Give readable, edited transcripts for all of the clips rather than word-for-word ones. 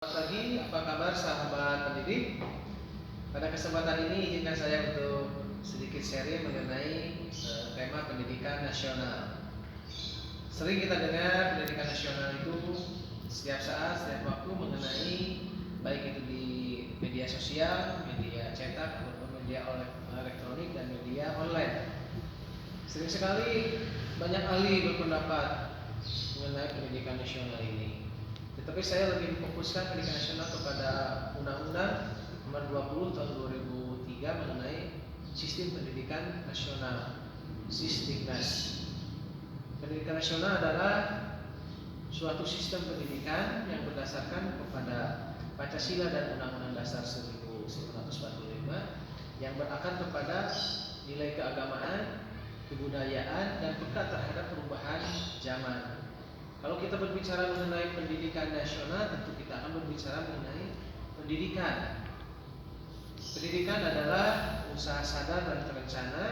Selamat pagi, apa kabar sahabat pendidik? Pada kesempatan ini izinkan saya untuk sedikit sharing mengenai tema pendidikan nasional. Sering kita dengar pendidikan nasional itu setiap saat, setiap waktu mengenai baik itu di media sosial, media cetak ataupun media elektronik dan media online. Sering sekali banyak ahli berpendapat mengenai pendidikan nasional ini. Tetapi saya lebih fokuskan pendidikan nasional kepada Undang-Undang Nomor 20 Tahun 2003 mengenai Sistem Pendidikan Nasional, Sisdiknas. Pendidikan nasional adalah suatu sistem pendidikan yang berdasarkan kepada Pancasila dan Undang-Undang Dasar 1945 yang berakar kepada nilai keagamaan, kebudayaan, dan peka terhadap perubahan zaman. Kalau kita berbicara mengenai pendidikan nasional, tentu kita akan berbicara mengenai pendidikan. Pendidikan adalah usaha sadar dan terencana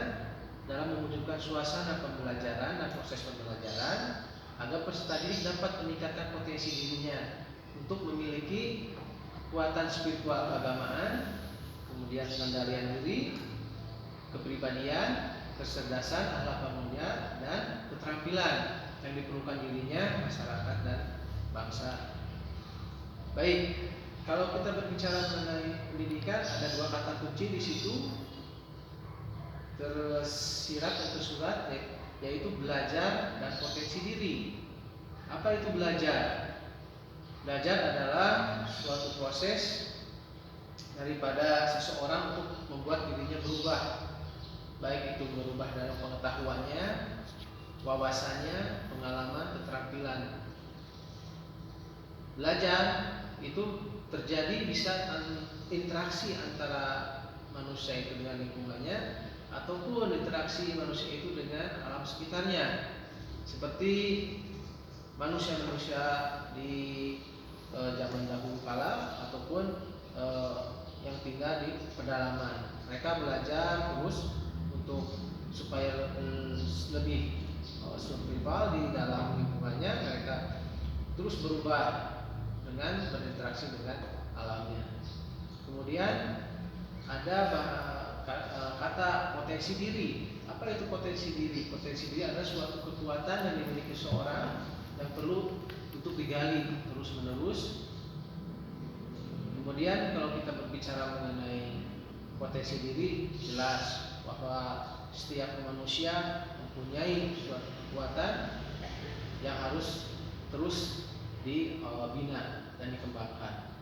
dalam mewujudkan suasana pembelajaran dan proses pembelajaran agar peserta didik dapat meningkatkan potensi dirinya untuk memiliki kekuatan spiritual keagamaan, kemudian pengendalian diri, kepribadian, kecerdasan, akhlak mulia, dan keterampilan yang diperlukan dirinya, masyarakat, dan bangsa. Baik, kalau kita berbicara mengenai pendidikan, ada dua kata kunci di situ tersirat dan tersurat, yaitu belajar dan potensi diri. Apa itu belajar? Belajar adalah suatu proses daripada seseorang untuk membuat dirinya berubah, baik itu berubah dalam pengetahuannya, wawasannya, pengalaman, keterampilan. Belajar itu terjadi bisa interaksi antara manusia itu dengan lingkungannya ataupun interaksi manusia itu dengan alam sekitarnya, seperti manusia-manusia di zaman dahulu kala ataupun yang tinggal di pedalaman. Mereka belajar terus untuk supaya lebih spiritual di dalam lingkungannya. Mereka terus berubah dengan berinteraksi dengan alamnya. Kemudian ada kata potensi diri. Apa itu potensi diri? Potensi diri adalah suatu kekuatan yang dimiliki seorang yang perlu untuk digali terus menerus. Kemudian kalau kita berbicara mengenai potensi diri, jelas bahwa setiap manusia mempunyai suatu kekuatan yang harus terus dibina dan dikembangkan.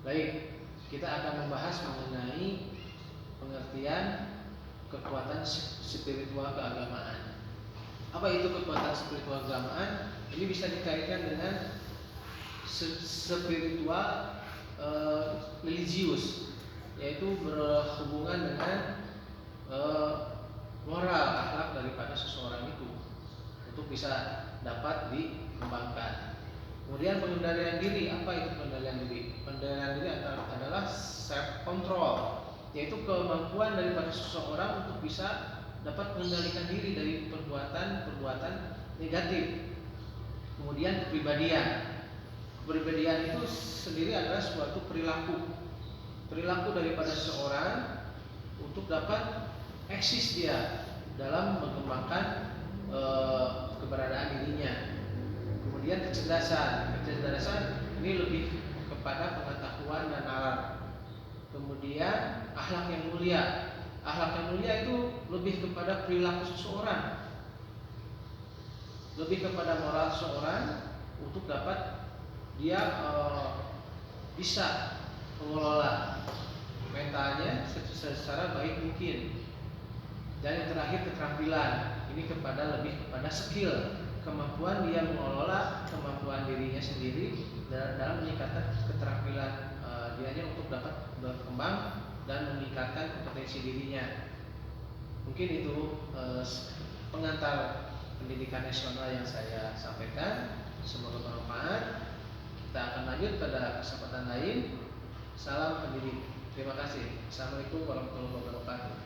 Baik, kita akan membahas mengenai pengertian kekuatan spiritual keagamaan. Apa itu kekuatan spiritual keagamaan? Ini bisa dikaitkan dengan spiritual religius, yaitu berhubungan dengan moral, akhlak daripada seseorang itu untuk bisa dapat dikembangkan. Kemudian pengendalian diri. Apa itu pengendalian diri? Pengendalian diri adalah self control, yaitu kemampuan daripada seseorang untuk bisa dapat mengendalikan diri dari perbuatan-perbuatan negatif. Kemudian kepribadian. Kepribadian itu sendiri adalah suatu perilaku daripada seseorang untuk dapat eksis dia dalam mengembangkan keberadaan dirinya. Kemudian kecerdasan ini lebih kepada pengetahuan dan nalar. Kemudian akhlak yang mulia. Akhlak yang mulia itu lebih kepada perilaku seseorang, lebih kepada moral seseorang untuk dapat dia bisa mengelola mentalnya secara baik mungkin. Dan yang terakhir keterampilan. Ini lebih kepada skill, kemampuan dia mengelola kemampuan dirinya sendiri dalam meningkatkan keterampilan dianya untuk dapat berkembang dan meningkatkan kompetensi dirinya. Mungkin itu pengantar pendidikan nasional yang saya sampaikan. Semoga bermanfaat. Kita akan lanjut pada kesempatan lain. Salam pendidik. Terima kasih. Assalamualaikum warahmatullahi wabarakatuh.